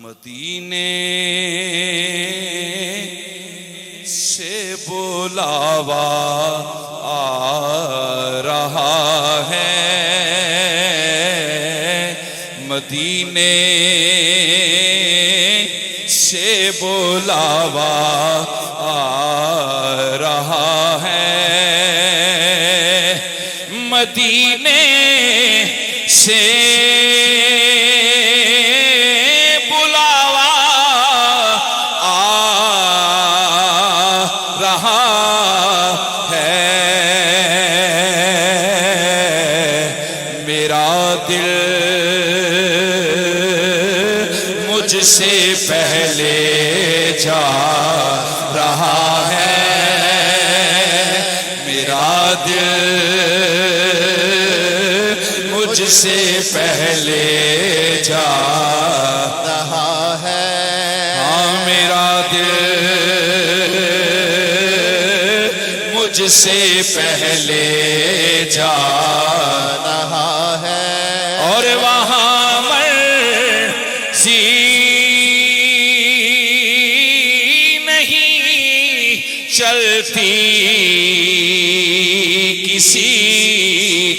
مدینے سے بلاوا آ رہا ہے، مدینے سے بلاوا آ رہا ہے، مدینے سے مجھ سے پہلے جا رہا ہے، میرا دل مجھ سے پہلے جا رہا ہے، ہاں میرا دل مجھ سے پہلے جا رہا ہے، اور وہاں مرضی نہیں چلتی کسی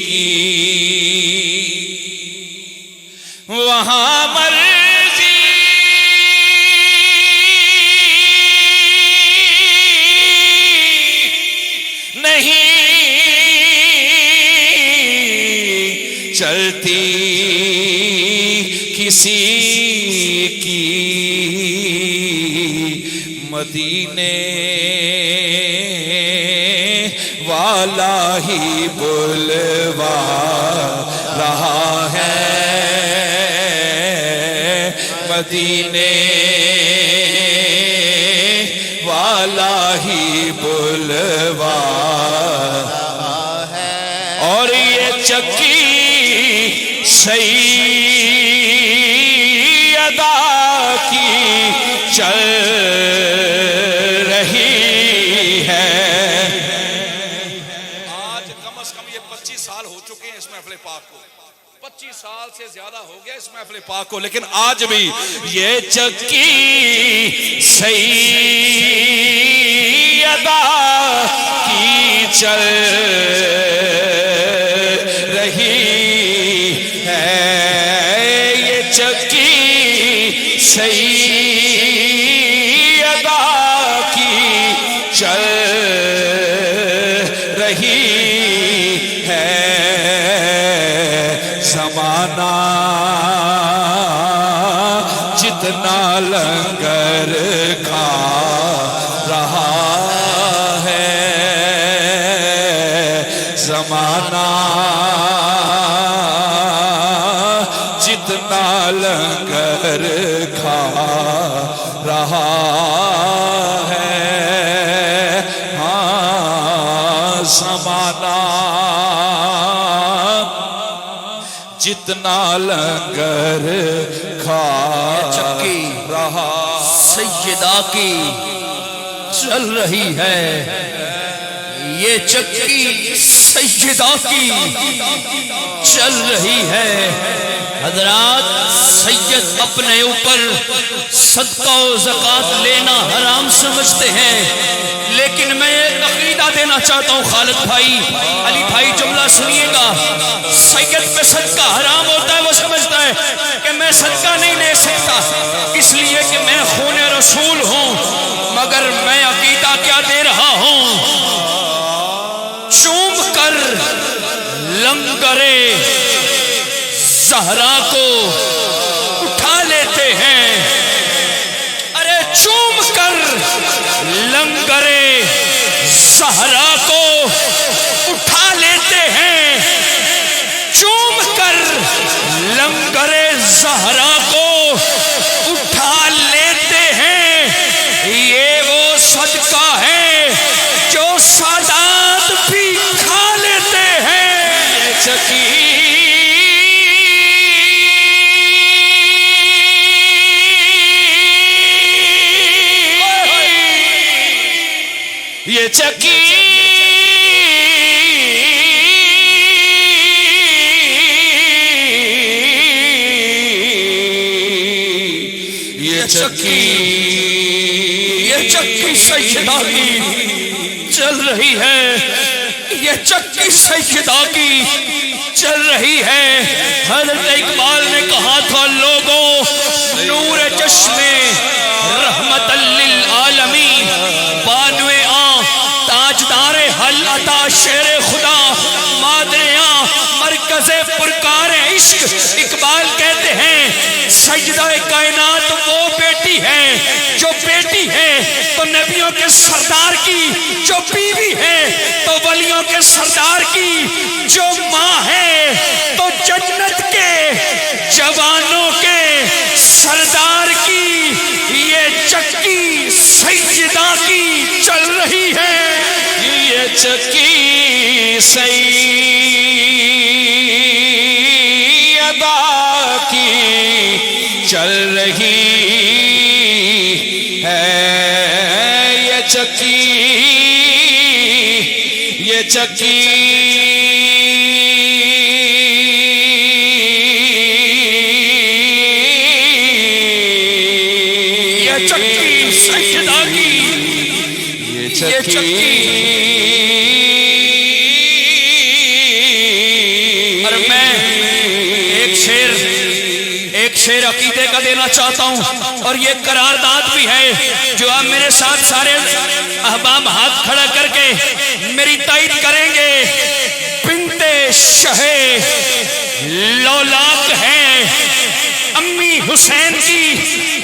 کی، وہاں مرضی نہیں چلتی کسی کی، مدینے والا ہی بلوا رہا ہے، مدینے والا ہی بلوا رہا ہے، اور یہ چکی سیدہ کی چل رہی ہے، آج کم از کم یہ 25 سال ہو چکے ہیں اس محفل پاک کو، 25 سال سے زیادہ ہو گیا اس محفل پاک کو، لیکن آج بھی یہ چکی سیدہ کی چل رہی ہے، یہ چکی سیدہ کی چل رہی ہے، زمانہ جتنا لنگر کھا رہا ہے، زمانہ جتنا لنگر کھا رہا ہے، ہاں زمانہ جتنا لنگر کھا رہا، سیدہ کی چل رہی ہے، یہ چکی سیدہ کی چل رہی ہے، حضرات سید اپنے اوپر صدقہ و زکوٰۃ لینا حرام سمجھتے ہیں، لیکن میں عقیدہ دینا چاہتا ہوں خالد بھائی، علی بھائی جملہ سنیے گا، سید پہ صدقہ حرام ہوتا ہے، وہ سمجھتا ہے کہ میں صدقہ نہیں لے سکتا اس لیے کہ میں خون رسول ہوں، مگر میں عقیدہ کیا دے رہا ہوں، چوم کر لنگرے زہرا کو اٹھا لیتے ہیں، ارے چوم کر لنگرے زہرا کو اٹھا لیتے ہیں، چوم کر لنگرے زہرا کو اٹھا لیتے ہیں، یہ وہ صدقہ ہے جو سادات بھی चकी ये चकी चक्की सैयदा की चल रही है, ये चक्की सैयदा की चल रही है। हज़रत इकबाल ने कहा था, लोगों नूर चश्मे रहमतल लिल आलमीन बानवे आ ताजदारे हल अता शेर खुदा मादरे आ मरकज़े पुरकार इश्क। इकबाल कहते हैं सजदा कायनात वो बेटी है जो बेटी है तो नबियों के सरदार की, जो बीवी है तो वलियों के सरदार की, जो माँ है तो जन्नत के जवानों के सरदार की। ये चक्की सैयदा की चल रही है, ये चक्की सैयदा की चल रही है। ये चक्की सैयदा की ये चक्की। और मैं एक शेर अकीदे का देना चाहता हूं और ये करारदाद भी है जो आप मेरे साथ सारे अहबाब हाथ खड़ा करके मेरी ताईद करेंगे। बिन्ते शहे लौलाक है अम्मी हुसैन की।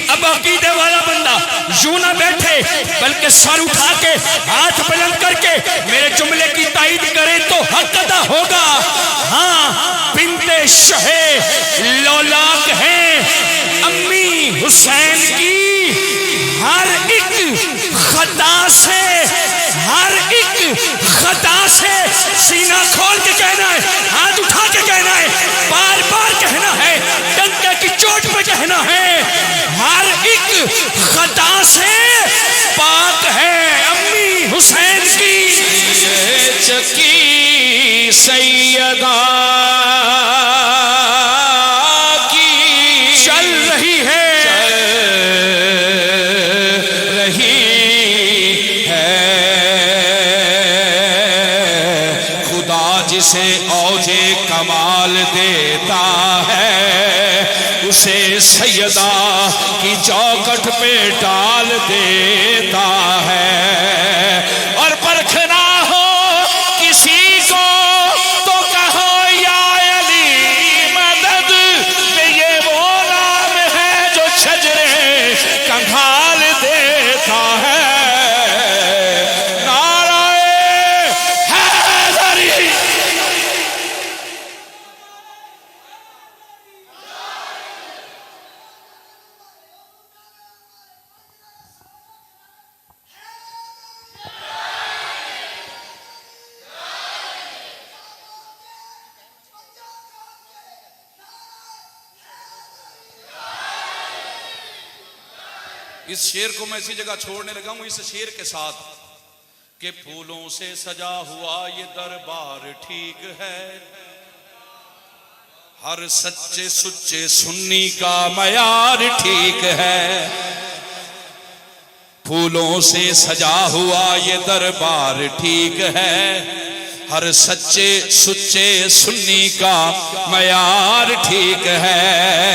अब अकीदे वाला बंदा यूं ना बैठे बल्कि सर उठा के हाथ बुलंद करके मेरे जुमले की ताईद करे तो हक अदा होगा। हाँ, बिन्ते शहे लौलाक है अम्मी हुसैन की। हर एक खता से, हर एक खता से सीना खोल के कहना है, हाथ उठा के कहना है, बार बार कहना है, डंके की चोट पे कहना है। हर एक खता से पाक है अम्मी हुसैन की। ये चक्की सैयदा की चल रही है, जिसे औजे कमाल देता है उसे सैयदा की चौखट पे डाल देता है। और परखना हो किसी को तो कहो या अली मदद, ये वो नाम है जो शजरे कंघाल देता है। इस शेर को मैं इसी जगह छोड़ने लगा हूं, इस शेर के साथ कि फूलों से सजा हुआ ये दरबार ठीक है, हर सच्चे सुच्चे सुन्नी का मयार ठीक है। फूलों से सजा हुआ ये दरबार ठीक है, हर सच्चे सुच्चे सुन्नी का मयार ठीक है।